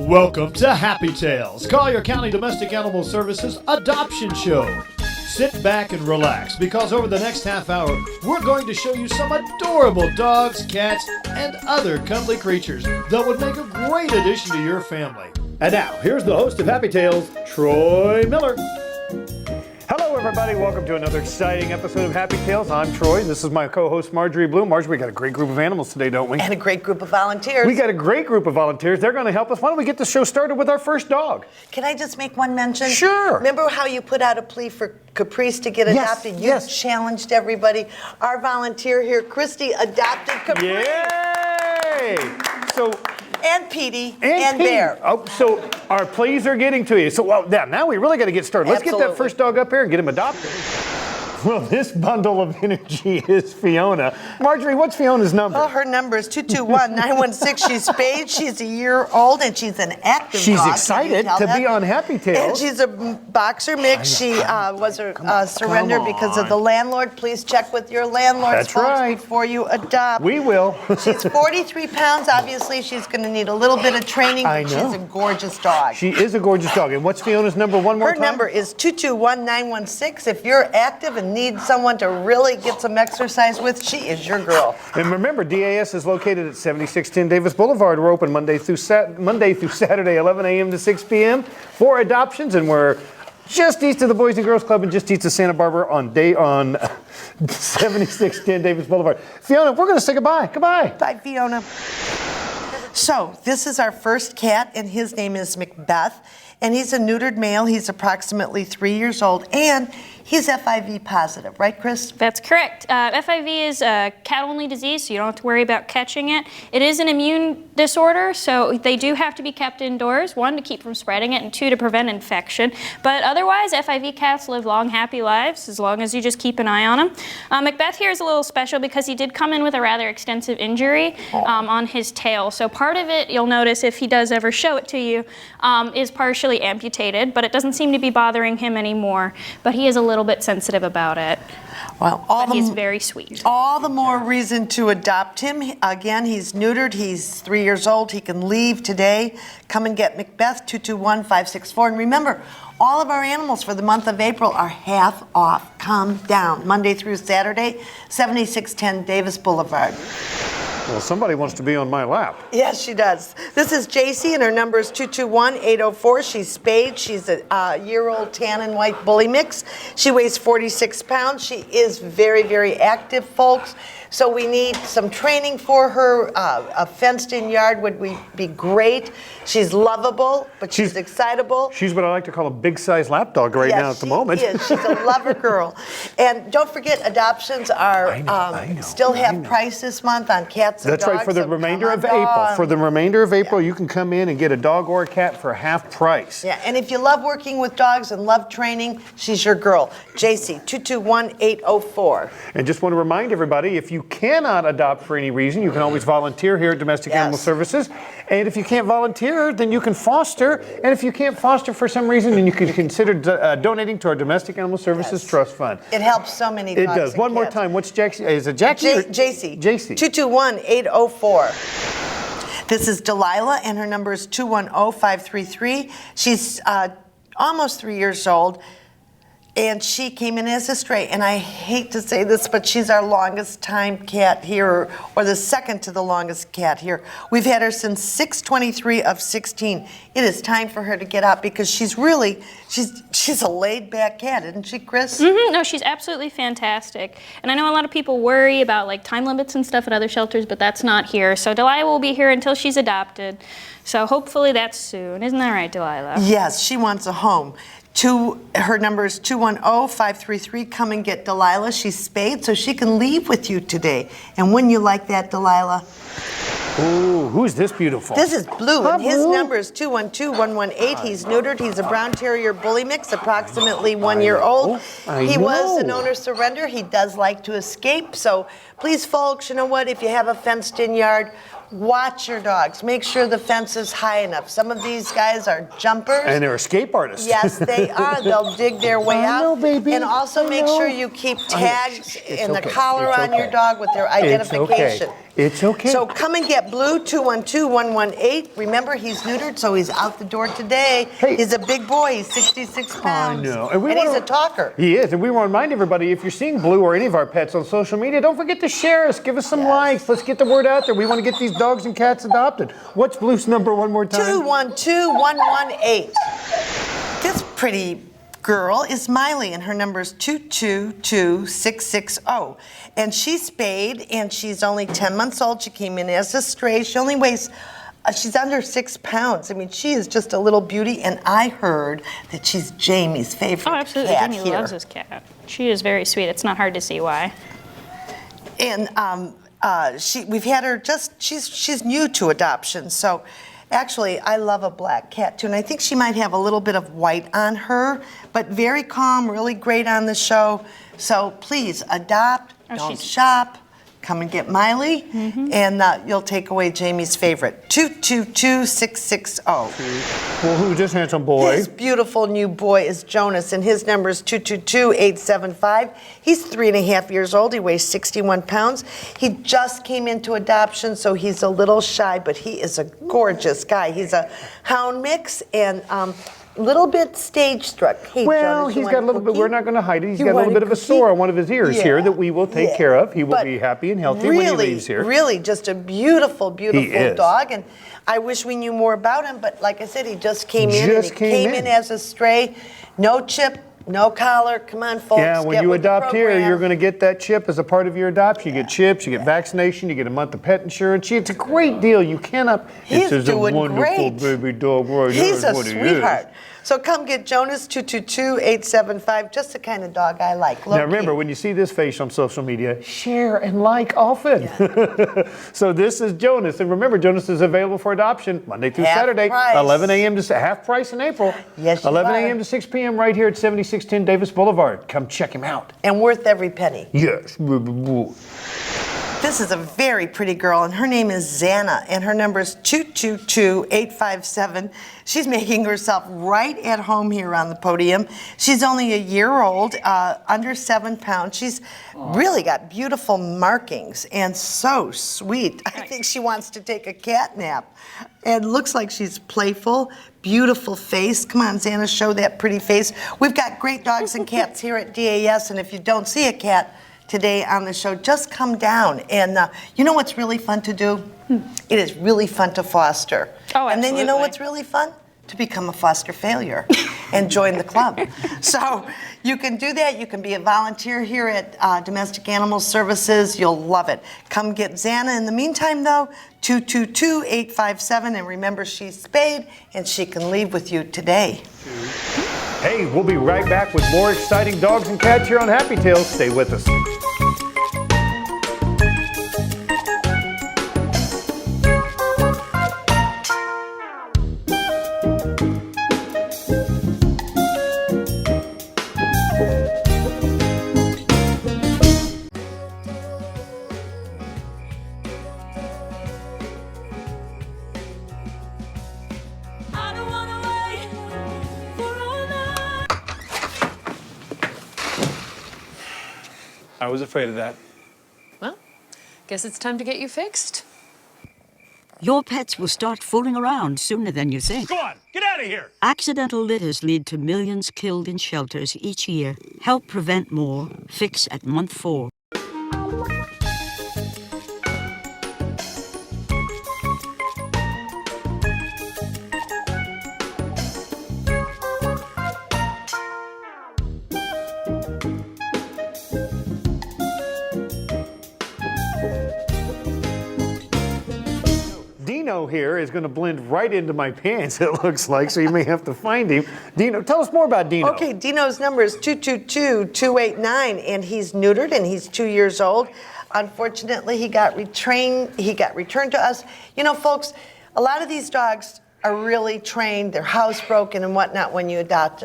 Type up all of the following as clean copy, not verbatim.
Welcome to Happy Tales, Collier County Domestic Animal Services Adoption Show. Sit back and relax because over the next half hour, we're going to show you some adorable dogs, cats, and other cuddly creatures that would make a great addition to your family. And now, here's the host of Happy Tales, Troy Miller. Hello, everybody. Welcome to another exciting episode of Happy Tales. I'm Troy. This is my co-host, Marjorie Bloom. Marjorie, we got a great group of animals today, don't we? And a great group of volunteers. We got a great group of volunteers. They're going to help us. Why don't we get the show started with our first dog? Can I just make one mention? Sure. Remember how you put out a plea for Caprice to get adopted? You challenged everybody. Our volunteer here, Christy, adopted Caprice. Yay! So... And Petey and Bear. Oh, so our pleas are getting to you. So now we really got to get started. Let's get that first dog up here and get him adopted. Well, this bundle of energy is Fiona. Marjorie, what's Fiona's number? Oh, her number is 221-916. She's spayed. She's a year old, and she's an active She's dog. excited to be on Happy Tales. And she's a boxer mix. She was a surrender because of the landlord. Please check with your landlords, folks, before you adopt. We will. She's 43 pounds. Obviously, she's going to need a little bit of training, but she's a gorgeous dog. She is a gorgeous dog. And what's Fiona's number one more time? Her number is 221-916. If you're active and need someone to really get some exercise with, she is your girl. And remember, DAS is located at 7610 Davis Boulevard. We're open Monday through Saturday, 11 a.m. to 6 p.m. for adoptions, and we're just east of the Boys and Girls Club and just east of Santa Barbara on 7610 Davis Boulevard. Fiona, we're going to say goodbye. Goodbye. Bye, Fiona. So this is our first cat, and his name is Macbeth, and he's a neutered male. He's approximately 3 years old, and he's FIV positive, right, Chris? That's correct. FIV is a cat-only disease, so you don't have to worry about catching it. It is an immune disorder, so they do have to be kept indoors, 1, to keep from spreading it, and 2, to prevent infection. But otherwise, FIV cats live long, happy lives, as long as you just keep an eye on them. Macbeth here is a little special because he did come in with a rather extensive injury on his tail. So part of it, you'll notice if he does ever show it to you, is partially amputated, but it doesn't seem to be bothering him anymore. But he is a little bit sensitive about it. Well, he's very sweet. All the more reason to adopt him. Again, he's neutered. He's 3 years old. He can leave today. Come and get Macbeth, 221-564. And remember, all of our animals for the month of April are half off. Come down. Monday through Saturday, 7610 Davis Boulevard. Well, somebody wants to be on my lap. Yes, she does. This is JC, and her number is 221-804. She's spayed. She's a year-old tan and white bully mix. She weighs 46 pounds. She is very, very active, folks. So we need some training for her. A fenced-in yard would be great. She's lovable, but she's excitable. She's what I like to call a big-size lap dog now at the moment. Yes, she's a lover girl. And don't forget, adoptions are still have price this month on cats and dogs. That's right, for the remainder of April. For the remainder of April, you can come in and get a dog or a cat for half price. Yeah, and if you love working with dogs and love training, she's your girl. JC, 221-804. And just want to remind everybody, if you cannot adopt for any reason, you can always volunteer here at Domestic Animal Services. And if you can't volunteer, then you can foster. And if you can't foster for some reason, then you can consider donating to our Domestic Animal Services Trust Fund. It helps so many dogs. It does. One more time. What's Jackie? Is it Jackie? JC. JC. 221-804. This is Delilah, and her number is 210-533. She's almost 3 years old. And she came in as a stray, and I hate to say this, but she's our longest time cat here, or the second to the longest cat here. We've had her since 6/23 of 16. It is time for her to get out because she's a laid-back cat, isn't she, Chris? Mm-hmm. No, she's absolutely fantastic. And I know a lot of people worry about like time limits and stuff at other shelters, but that's not here. So Delilah will be here until she's adopted. So hopefully that's soon. Isn't that right, Delilah? Yes, she wants a home. Her number is 210-533. Come and get Delilah. She's spayed, so she can leave with you today. And wouldn't you like that, Delilah? Ooh, who's this beautiful? This is Blue, and his number is 212-118. He's neutered. He's a brown terrier bully mix, approximately 1 year old. He was an owner surrender. He does like to escape. So please, folks, you know what? If you have a fenced-in yard, Watch your dogs. Make sure the fence is high enough. Some of these guys are jumpers. And they're escape artists. Yes, they are. They'll dig their way out. know, baby. And also make sure you keep tags in the collar on your dog with their identification. It's okay. So come and get Blue, 212-118. Remember, he's neutered, so he's out the door today. Hey. He's a big boy. He's 66 pounds. I know. And he's a talker. He is. And we want to remind everybody, if you're seeing Blue or any of our pets on social media, don't forget to share us. Give us some likes. Let's get the word out there. We want to get these dogs and cats adopted. What's Blue's number one more time? 212-118. This pretty girl is Miley, and her number is 222660. And she's spayed, and she's only 10 months old. She came in as a stray. She only weighs, she's under 6 pounds. I mean, she is just a little beauty, and I heard that she's Jamie's favorite Oh, absolutely. cat Jamie here. loves this cat. She is very sweet. It's not hard to see why. And we've had her she's new to adoption. So actually, I love a black cat too. And I think she might have a little bit of white on her, but very calm, really great on the show. So please adopt, don't shop. Come and get Miley, and you'll take away Jamie's favorite. 222660. Well, who's this handsome boy? His beautiful new boy is Jonas, and his number is 222875. He's 3.5 years old. He weighs 61 pounds. He just came into adoption, so he's a little shy, but he is a gorgeous guy. He's a hound mix and little bit stage struck. Hey, Well, Jonas, he's got a little bit, we're not going to hide it. He's got a little bit of a cookie? sore on one of his ears Yeah. here that we will take care of. He will But be happy and healthy really, when he leaves here. Really, just a beautiful, beautiful is. dog. And I wish we knew more about him, but like I said, he just came in. Just And he came came in in. as a stray. No chip, no collar. Come on, folks. Yeah, when get you with the adopt here, program. you're going to get that chip as a part of your adoption. You get chips, you get vaccination, you get a month of pet insurance. It's a great deal. You cannot. He's This is doing a wonderful great. baby dog right here. He's is a what he is. sweetheart. So come get Jonas, 222875. Just the kind of dog I like. Now remember, when you see this face on social media, share and like often. So this is Jonas. And remember, Jonas is available for adoption Monday through Half Saturday, price. 11 a.m. to half price in April. Yes, you 11 are. a.m. to 6 p.m. right here at 7610 Davis Boulevard. Come check him out. And worth every penny. Yes. This is a very pretty girl, and her name is Xana, and her number is 222857. She's making herself right at home here on the podium. She's only a year old, under 7 pounds. She's really got beautiful markings and so sweet. I think she wants to take a cat nap. And looks like she's playful, beautiful face. Come on, Xana, show that pretty face. We've got great dogs and cats here at DAS, and if you don't see a cat today on the show, just come down. And you know what's really fun to do? It is really fun to foster. Oh, and then you know absolutely. what's really fun? To become a foster failure and join the club. So you can do that. You can be a volunteer here at Domestic Animal Services. You'll love it. Come get Xana. In the meantime, though, 222857. And remember, she's spayed, and she can leave with you today. Hey, we'll be right back with more exciting dogs and cats here on Happy Tales. Stay with us. I was afraid of that. Well, guess it's time to get you fixed. Your pets will start fooling around sooner than you think. Go on, get out of here! Accidental litters lead to millions killed in shelters each year. Help prevent more. Fix at month 4. Dino here is going to blend right into my pants, it looks like, so you may have to find him. Dino, tell us more about Dino. Okay, Dino's number is 222289, and he's neutered, and he's 2 years old. Unfortunately, he got returned to us. You know, folks, a lot of these dogs are really trained, they're housebroken and whatnot when you adopt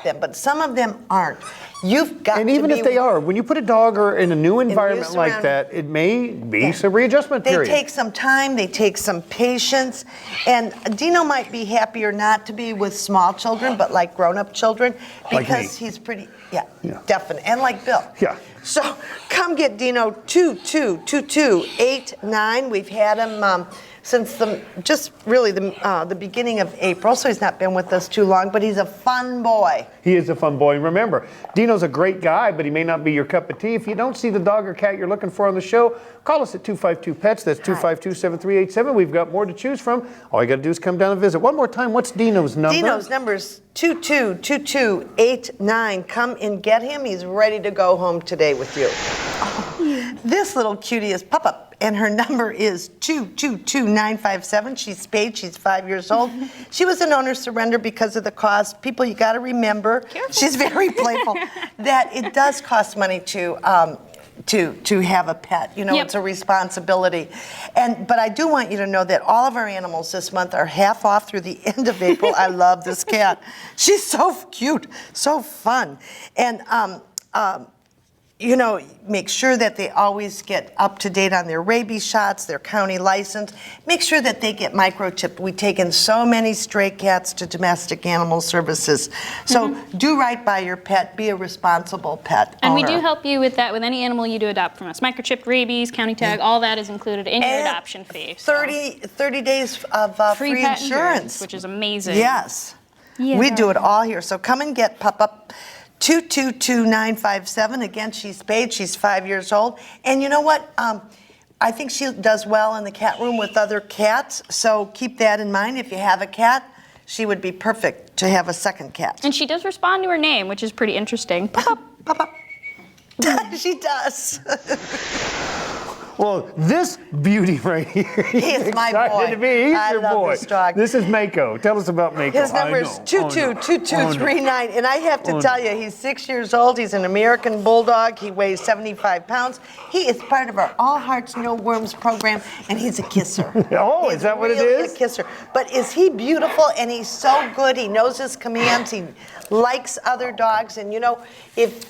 them, but some of them aren't. You've got And to even be if they are, when you put a dog or in a new environment like surroundings. that, it may be some readjustment period. They take some time, they take some patience, and Dino might be happier not to be with small children, but like grown-up children, Like because me. he's pretty, Yeah. definite, and like Bill. Yeah. So come get Dino 222289. We've had him since the beginning of April, so he's not been with us too long, but he's a fun boy. He is a fun boy. And remember, Dino's a great guy, but he may not be your cup of tea. If you don't see the dog or cat you're looking for on the show, call us at 252-PETS. That's 252-7387. We've got more to choose from. All you got to do is come down and visit. One more time, what's Dino's number? Dino's number is 222289. Come and get him. He's ready to go home today with you. This little cutie is Pup-Up, and her number is 222957. She's spayed. She's 5 years old. She was an owner surrender because of the cost. People, you got to remember, she's very playful, that it does cost money to have a pet. You know, Yep. It's a responsibility. But I do want you to know that all of our animals this month are half off through the end of April. I love this cat. She's so cute, so fun. And make sure that they always get up to date on their rabies shots, their county license. Make sure that they get microchipped. We take in so many stray cats to domestic animal services. So do right by your pet. Be a responsible pet And owner. we do help you with that with any animal you do adopt from us. Microchipped, rabies, county tag, all that is included in your And adoption fee. So 30 days of free pet insurance. which is amazing. Yes. Yeah. We do it all here. So come and get Pup-Up 222957. Again, she's spayed. She's 5 years old. And you know what? I think she does well in the cat room with other cats. So keep that in mind. If you have a cat, she would be perfect to have a second cat. And she does respond to her name, which is pretty interesting. Pup-Up. Pup-Up. She does. Well, this beauty right here. He is my excited boy. to be. He's I your love boy. this dog. This is Mako. Tell us about Mako. His number is 222239, and I have to tell you, he's 6 years old. He's an American Bulldog. He weighs 75 pounds. He is part of our All Hearts No Worms program, and he's a kisser. Oh, He's is that what it really is? a kisser. But is he beautiful? And he's so good. He knows his commands. He likes other dogs, and if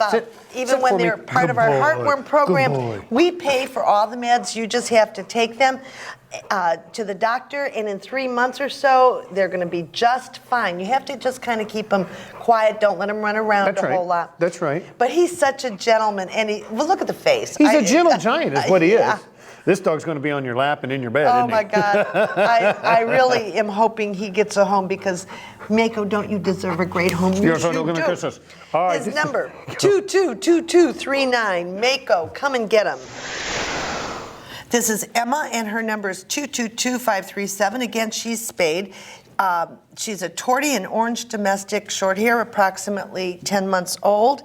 even sit when for me. they're part Good of our boy. heartworm program, Good boy. we pay for all the meds. You just have to take them to the doctor, and in 3 months or so, they're going to be just fine. You have to just kind of keep them quiet. Don't let them run around That's a right. whole lot. That's right. But he's such a gentleman, and look at the face. He's a gentle giant is what he Yeah. is. This dog's going to be on your lap and in your bed, Oh isn't he? my God. I really am hoping he gets a home because, Mako, don't you deserve a great home? You're so You going to do. kiss us. All right. His number, 222239. Mako, come and get him. This is Emma, and her number is 222537. Again, she's spayed. She's a tortie and orange domestic, short hair, approximately 10 months old.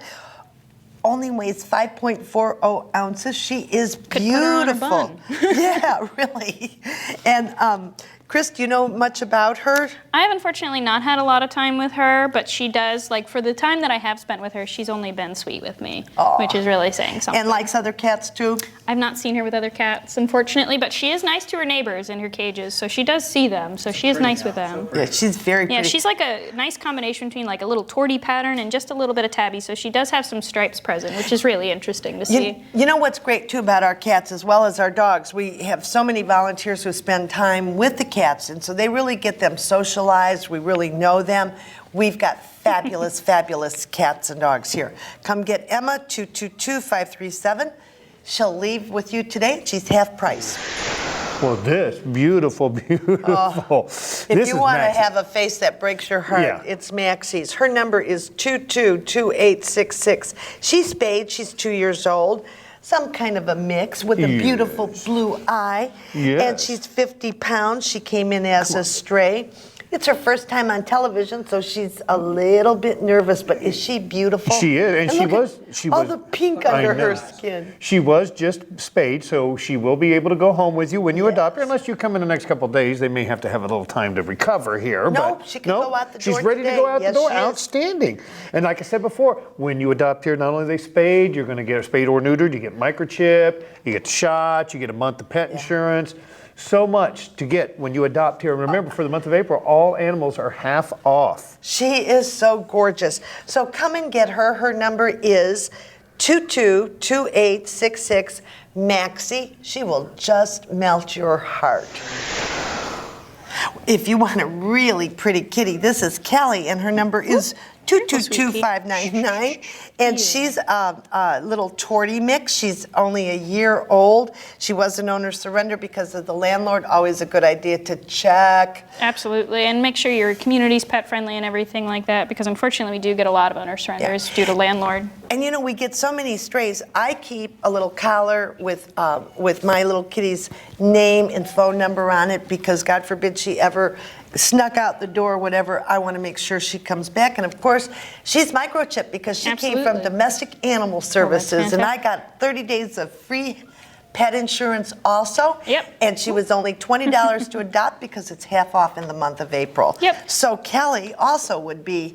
Only weighs 5.40 ounces. She is Could put her on a beautiful. bun. Yeah, really. And Chris, do you know much about her? I have unfortunately not had a lot of time with her, but she does, for the time that I have spent with her, she's only been sweet with me, which is really saying something. And likes other cats too? I've not seen her with other cats, unfortunately, but she is nice to her neighbors in her cages, so she does see them, so she is nice with them. Yeah, she's very pretty. Yeah, she's like a nice combination between like a little tortie pattern and just a little bit of tabby, so she does have some stripes present, which is really interesting to see. You know what's great too about our cats as well as our dogs? We have so many volunteers who spend time with the cats, and so they really get them socialized. We really know them. We've got fabulous, fabulous cats and dogs here. Come get Emma, 222537. She'll leave with you today. She's half price. Well, this beautiful. If This you is want to Maxie. have a face that breaks your heart, Yeah. it's Maxie's. Her number is 222866. She's spayed. She's 2 years old. Some kind of a mix with a beautiful blue eye. Yes. And she's 50 pounds. She came in as a stray. It's her first time on television, so she's a little bit nervous, but is she beautiful? She is, and she look was. at She all was. the pink I under her know. skin. She was just spayed, so she will be able to go home with you when you adopt her. Unless you come in the next couple of days, they may have to have a little time to recover here. Nope, but she can go out the door She's ready today. to go out Yes, the door. she is. Outstanding. And like I said before, when you adopt here, not only are they spayed, you're going to get spayed or neutered. You get microchip, you get the shots, you get a month of pet insurance. so much to get when you adopt here. And remember, for the month of April, all animals are half off. She is so gorgeous. So come and get her. Her number is 222866 Maxie. She will just melt your heart. If you want a really pretty kitty, this is Kelly, and her number is 222599, and she's a little tortie mix. She's only a year old. She was an owner surrender because of the landlord. Always a good idea to check. Absolutely, and make sure your community's pet friendly and everything like that, because unfortunately we do get a lot of owner surrenders due to landlord. And you know, we get so many strays. I keep a little collar with my little kitty's name and phone number on it, because God forbid she ever snuck out the door or whatever. I want to make sure she comes back. And of course, she's microchipped because she came from Domestic Animal Services, and I got 30 days of free pet insurance also. Yep. And she was only $20 to adopt because it's half off in the month of April. Yep. So Kelly also would be.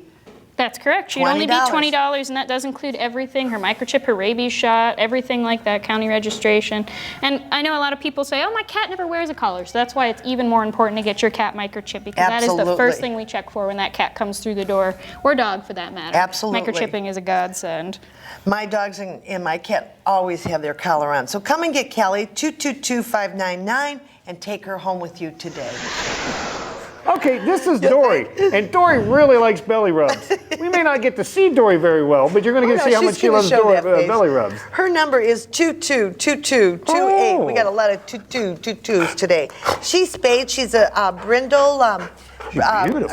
That's correct. She'd only be $20, and that does include everything, her microchip, her rabies shot, everything like that, county registration. And I know a lot of people say, oh, my cat never wears a collar, so that's why it's even more important to get your cat microchip, because that is the first thing we check for when that cat comes through the door, or dog for that matter. Absolutely. Microchipping is a godsend. My dogs and my cat always have their collar on. So come and get Kelly, 222599, and take her home with you today. Okay, this is Dory, and Dory really likes belly rubs. We may not get to see Dory very well, but you're going to get to see how much she loves belly rubs. Her number is 222228. We got a lot of 2222s today. She's spayed. She's a brindle, a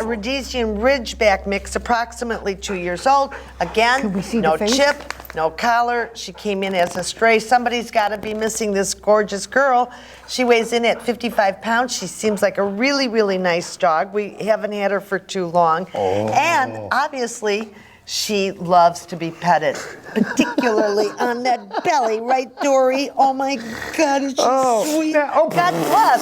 Rhodesian Ridgeback mix, approximately 2 years old. Again, no chip, no collar. She came in as a stray. Somebody's got to be missing this gorgeous girl. She weighs in at 55 pounds. She seems like a really, really nice dog. We haven't had her for too long. And obviously, she loves to be petted, particularly on that belly, right, Dory? Oh my God, is she sweet? God bless.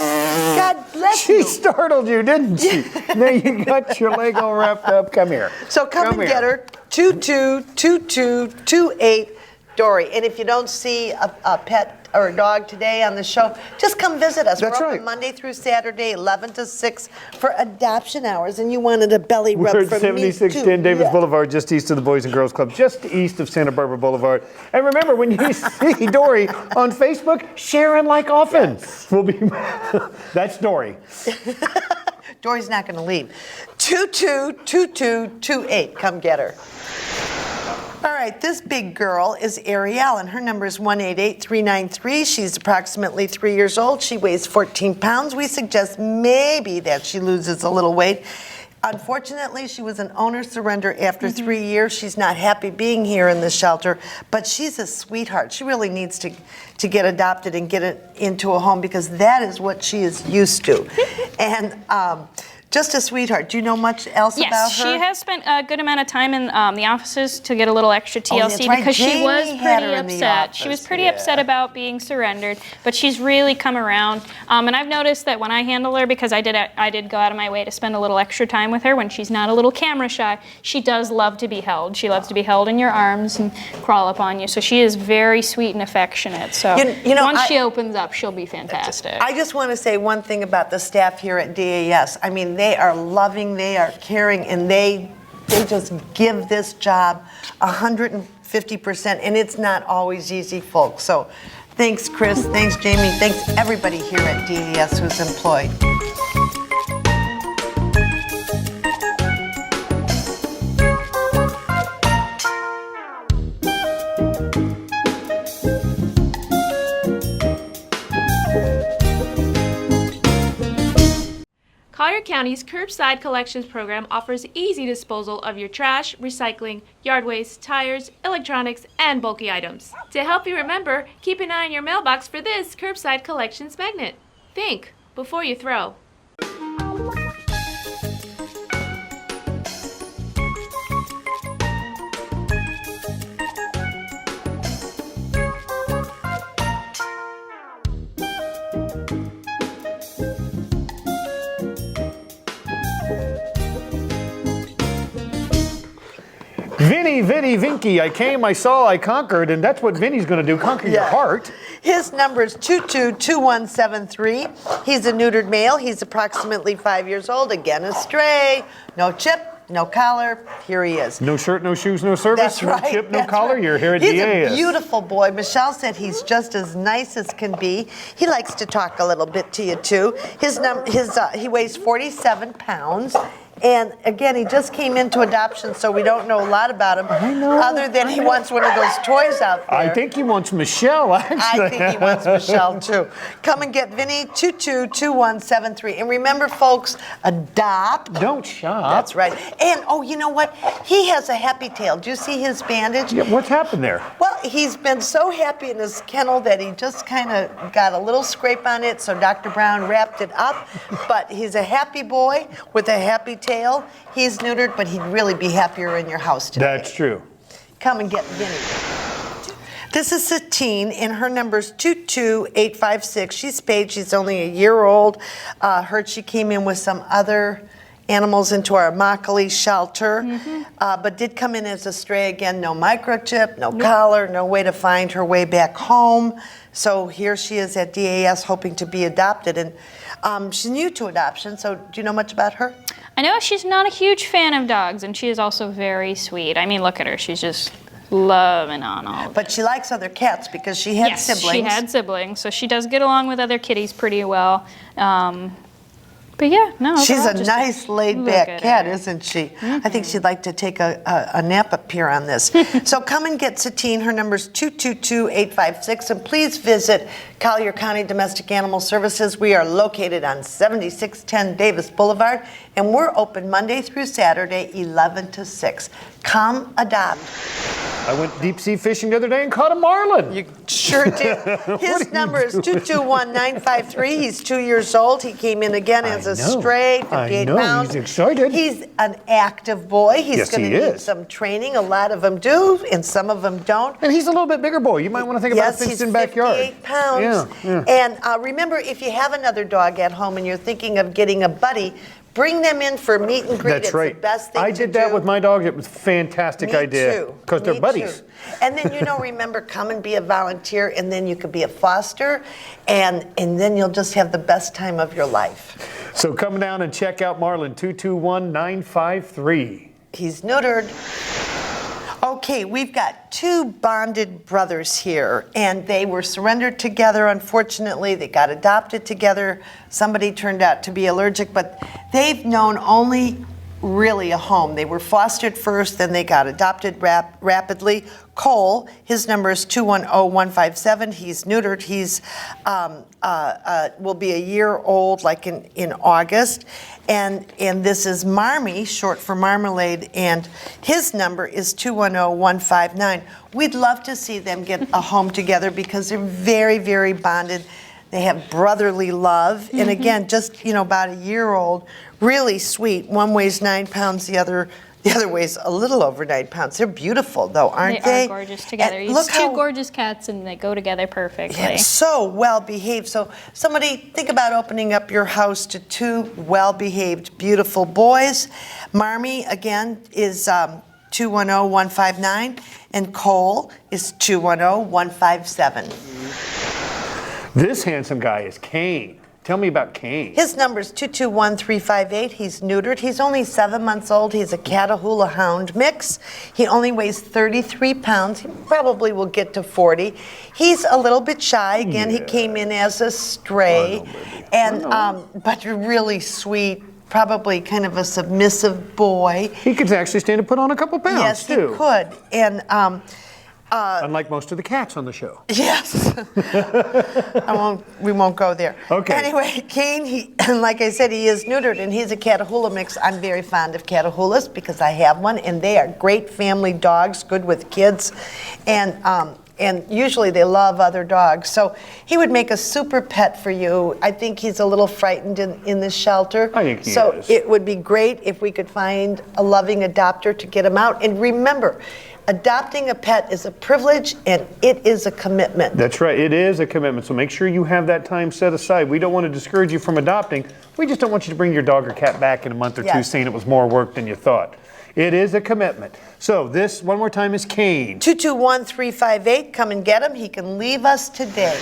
God bless you. She startled you, didn't she? Now you got your leg all wrapped up. Come here. So come and get her, 222228, Dory. And if you don't see a pet or a dog today on the show, just come visit us. That's We're open Monday through Saturday, 11 to 6 for adoption hours. And you wanted a belly rub We're from at 7610 Davis Boulevard, just east of the Boys and Girls Club, just east of Santa Barbara Boulevard. And remember, when you see Dory on Facebook, share and like often. We'll be. That's Dory. Dory's not going to leave. 222228. Come get her. All right, this big girl is Ariel, and her number is 188393. She's approximately 3 years old. She weighs 14 pounds. We suggest maybe that she loses a little weight. Unfortunately, she was an owner surrender after 3 years. She's not happy being here in the shelter, but she's a sweetheart. She really needs to get adopted and get it into a home, because that is what she is used to. And just a sweetheart. Do you know much else about her? Yes, she has spent a good amount of time in the offices to get a little extra TLC, because she was pretty upset. She was pretty upset about being surrendered, but she's really come around. And I've noticed that when I handle her, because I did go out of my way to spend a little extra time with her when she's not a little camera shy, she does love to be held. She loves to be held in your arms and crawl up on you. So she is very sweet and affectionate. So once she opens up, she'll be fantastic. I just want to say one thing about the staff here at DAS. I mean, they are loving, they are caring, and they just give this job 150%, and it's not always easy, folks. So thanks, Chris. Thanks, Jamie. Thanks, everybody here at DAS who's employed. Collier County's Curbside Collections program offers easy disposal of your trash, recycling, yard waste, tires, electronics, and bulky items. To help you remember, keep an eye on your mailbox for this Curbside Collections magnet. Think before you throw. Vinny, Vinky, I came, I saw, I conquered, and that's what Vinny's going to do, conquer your heart. His number is 222173. He's a neutered male. He's approximately 5 years old. Again, a stray. No chip, no collar. Here he is. No shirt, no shoes, no service, That's no right. chip, no That's collar. right. You're here at He's DAS. a beautiful boy. Michelle said he's just as nice as can be. He likes to talk a little bit to you too. He weighs 47 pounds. And again, he just came into adoption, so we don't know a lot about him. I know. Other than he wants one of those toys out there. I think he wants Michelle, actually. I think he wants Michelle too. Come and get Vinny, 222173. And remember, folks, adopt. Don't shop. That's right. And oh, you know what? He has a happy tail. Do you see his bandage? Yeah, what's happened there? Well, he's been so happy in his kennel that he just kind of got a little scrape on it, so Dr. Brown wrapped it up. But he's a happy boy with a happy tail. He's neutered, but he'd really be happier in your house today. That's true. Come and get Vinny. This is Satine, and her number's 22856. She's spayed. She's only a year old. Heard she came in with some other animals into our Immokalee shelter, but did come in as a stray. Again, no microchip, no collar, no way to find her way back home. So here she is at DAS hoping to be adopted, and she's new to adoption, so do you know much about her? I know she's not a huge fan of dogs, and she is also very sweet. I mean, look at her. She's just loving on all of But she likes other cats because she had siblings. She had siblings, so she does get along with other kitties pretty well. But yeah, no. She's overall, a just nice look laid-back at cat, her. isn't she? I think she'd like to take a nap up here on this. So come and get Satine. Her number's 222856. And please visit Collier County Domestic Animal Services. We are located on 7610 Davis Boulevard, and we're open Monday through Saturday, 11 to 6. Come adopt. I went deep sea fishing the other day and caught a marlin. You sure did. His number is 221953. He's 2 years old. He came in again as a stray, 58 pounds. He's excited. He's an active boy. He's Yes, going he to need is. some training. A lot of them do, and some of them don't. And he's a little bit bigger boy. You might want to think about a Yes, he's fenced-in backyard. 58 pounds. Yeah. And remember, if you have another dog at home and you're thinking of getting a buddy, bring them in for meet and greet. That's it's right. the best thing I to did that do. with my dog. It was a fantastic Me idea. too. Because they're Me buddies. too. And then, remember, come and be a volunteer, and then you could be a foster, and then you'll just have the best time of your life. So come down and check out Marlin, 221953. He's neutered. Okay, we've got two bonded brothers here, and they were surrendered together. Unfortunately, they got adopted together. Somebody turned out to be allergic, but they've known only really a home. They were fostered first, then they got adopted rapidly. Cole, his number is 210157. He's neutered. He's will be a year old, like in August. And this is Marmy, short for Marmalade, and his number is 210159. We'd love to see them get a home together because they're very, very bonded. They have brotherly love. And again, just, about a year old, really sweet. One weighs 9 pounds, the other weighs a little over 9 pounds. They're beautiful, though, aren't they? They are gorgeous together. And It's look two how gorgeous cats, and they go together perfectly. yeah, so well behaved. So somebody think about opening up your house to two well-behaved, beautiful boys. Marmy, again, is 210159, and Cole is 210157. This handsome guy is Kane. Tell me about Kane. His number is 221358. He's neutered. He's only 7 months old. He's a Catahoula Hound mix. He only weighs 33 pounds. He probably will get to 40. He's a little bit shy. Again, he came in as a stray, but really sweet. Probably kind of a submissive boy. He could actually stand to put on a couple pounds, Yes, too. he could. And Unlike most of the cats on the show. yes, we won't go there. Okay. Anyway, Kane, like I said, he is neutered, and he's a Catahoula mix. I'm very fond of Catahoulas because I have one, and they are great family dogs, good with kids, and usually they love other dogs. So he would make a super pet for you. I think he's a little frightened in this shelter. I think he so is. It would be great if we could find a loving adopter to get him out. And remember, adopting a pet is a privilege and it is a commitment. That's right. It is a commitment. So make sure you have that time set aside. We don't want to discourage you from adopting. We just don't want you to bring your dog or cat back in a month or two Yes. saying it was more work than you thought. It is a commitment. So this, one more time, is Kane. 221358. Come and get him. He can leave us today.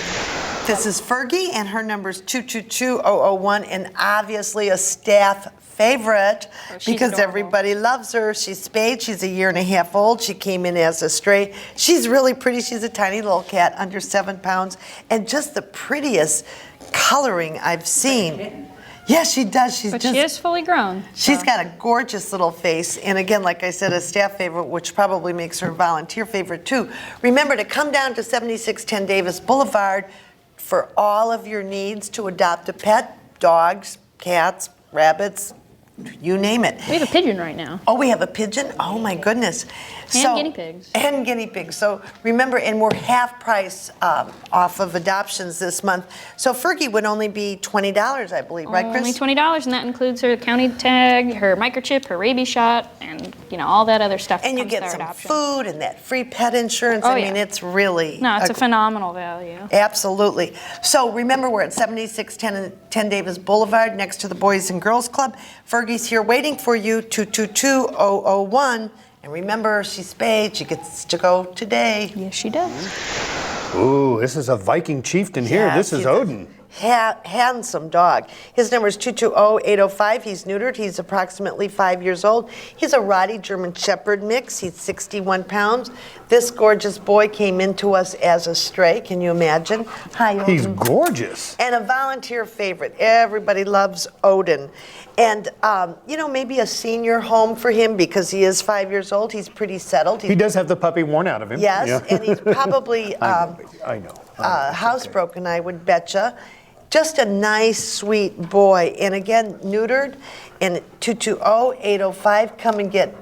This is Fergie, and her number is 222001, and obviously a staff favorite because adorable. Everybody loves her. She's spayed. She's a year and a half old. She came in as a stray. She's really pretty. She's a tiny little cat, under 7 pounds, and just the prettiest coloring I've seen. Yes, she does. She is fully grown. She's got a gorgeous little face, and again, like I said, a staff favorite, which probably makes her a volunteer favorite too. Remember to come down to 7610 Davis Boulevard for all of your needs to adopt a pet, dogs, cats, rabbits, you name it. We have a pigeon right now. Oh, we have a pigeon? Oh my goodness. And guinea pigs. And guinea pigs. So remember, and we're half price off of adoptions this month. So Fergie would only be $20, I believe, right, Chris? Only $20, and that includes her county tag, her microchip, her rabies shot, and all that other stuff. And you get some food and that free pet insurance. Oh, I mean, yeah. it's really... No, it's a phenomenal value. Absolutely. So remember, we're at 7610 Davis Boulevard next to the Boys and Girls Club. Fergie's here waiting for you, 222001. And remember, she's spayed. She gets to go today. Yes, she does. Ooh, this is a Viking chieftain here. This is Odin. Handsome dog. His number is 220805. He's neutered. He's approximately 5 years old. He's a Rottie German Shepherd mix. He's 61 pounds. This gorgeous boy came into us as a stray. Can you imagine? Hi, Odin. He's gorgeous. And a volunteer favorite. Everybody loves Odin. And, maybe a senior home for him because he is 5 years old. He's pretty settled. He does have the puppy worn out of him. Yes, Yeah. and he's probably I know. housebroken, I would betcha. Just a nice, sweet boy. And again, neutered. And 220805, come and get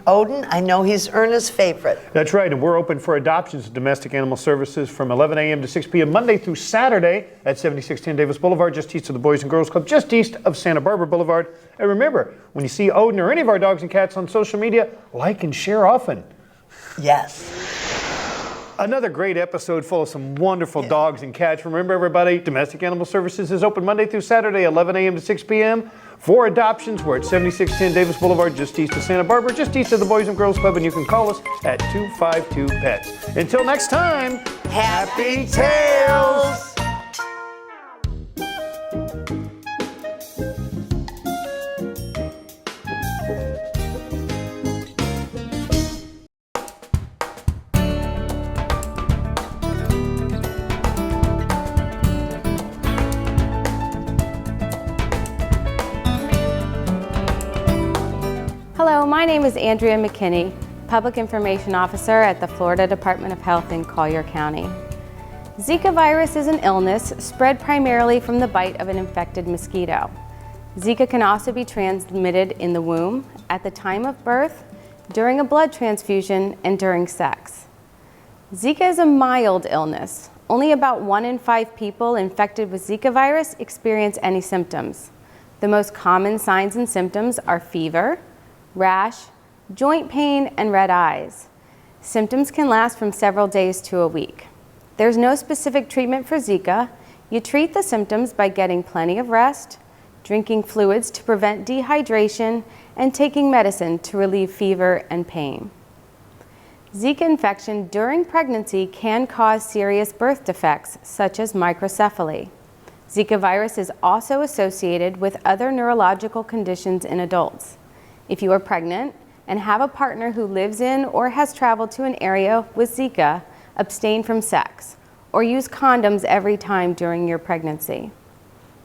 Odin. I know he's Erna's favorite. That's right, and we're open for adoptions at Domestic Animal Services from 11 a.m. to 6 p.m. Monday through Saturday at 7610 Davis Boulevard, just east of the Boys and Girls Club, just east of Santa Barbara Boulevard. And remember, when you see Odin or any of our dogs and cats on social media, like and share often. Yes. Another great episode full of some wonderful dogs and cats. Remember, everybody, Domestic Animal Services is open Monday through Saturday, 11 a.m. to 6 p.m. For adoptions, we're at 7610 Davis Boulevard, just east of Santa Barbara, just east of the Boys and Girls Club, and you can call us at 252-PETS. Until next time, happy tails! Hello, my name is Andrea McKinney, Public Information Officer at the Florida Department of Health in Collier County. Zika virus is an illness spread primarily from the bite of an infected mosquito. Zika can also be transmitted in the womb, at the time of birth, during a blood transfusion, and during sex. Zika is a mild illness. Only about 1 in 5 people infected with Zika virus experience any symptoms. The most common signs and symptoms are fever, rash, joint pain, and red eyes. Symptoms can last from several days to a week. There's no specific treatment for Zika. You treat the symptoms by getting plenty of rest, drinking fluids to prevent dehydration, and taking medicine to relieve fever and pain. Zika infection during pregnancy can cause serious birth defects, such as microcephaly. Zika virus is also associated with other neurological conditions in adults. If you are pregnant and have a partner who lives in or has traveled to an area with Zika, abstain from sex or use condoms every time during your pregnancy.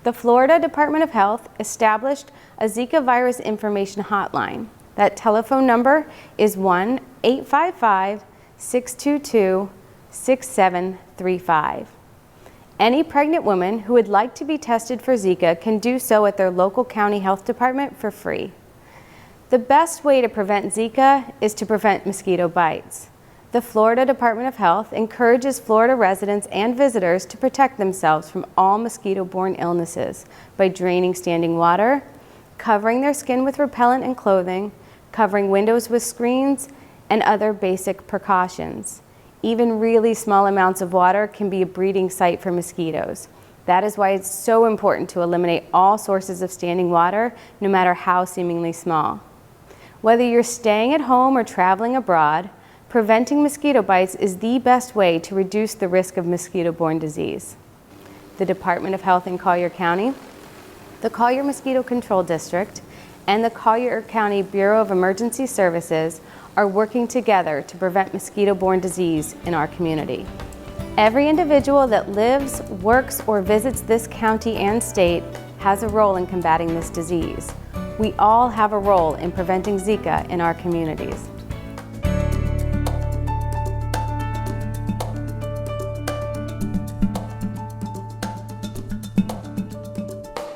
The Florida Department of Health established a Zika virus information hotline. That telephone number is 1-855-622-6735. Any pregnant woman who would like to be tested for Zika can do so at their local county health department for free. The best way to prevent Zika is to prevent mosquito bites. The Florida Department of Health encourages Florida residents and visitors to protect themselves from all mosquito-borne illnesses by draining standing water, covering their skin with repellent and clothing, covering windows with screens, and other basic precautions. Even really small amounts of water can be a breeding site for mosquitoes. That is why it's so important to eliminate all sources of standing water, no matter how seemingly small. Whether you're staying at home or traveling abroad, preventing mosquito bites is the best way to reduce the risk of mosquito-borne disease. The Department of Health in Collier County, the Collier Mosquito Control District, and the Collier County Bureau of Emergency Services are working together to prevent mosquito-borne disease in our community. Every individual that lives, works, or visits this county and state has a role in combating this disease. We all have a role in preventing Zika in our communities.